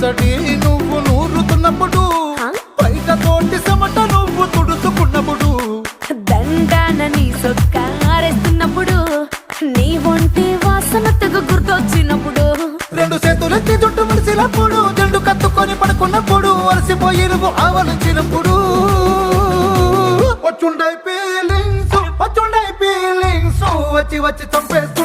అలసటి నువ్వు నూరుతున్నప్పుడు, బయట తోటి చెమట నువ్వు తుడుచుకున్నప్పుడు, దండాన నీ సొక్క ఆరేస్తున్నప్పుడు, నీ ఒంటి వాసన తెగ గుర్తొచ్చినప్పుడు, రెండు చేతులెత్తి జుట్టు ముడిసినప్పుడు, జండు కత్తుకొని పడుకున్నప్పుడు, అలసిపోయి నువ్వు ఆవలించినప్పుడు, వచ్చుండై ఫీలింగ్స్ వచ్చి వచ్చి చంపేస్తూ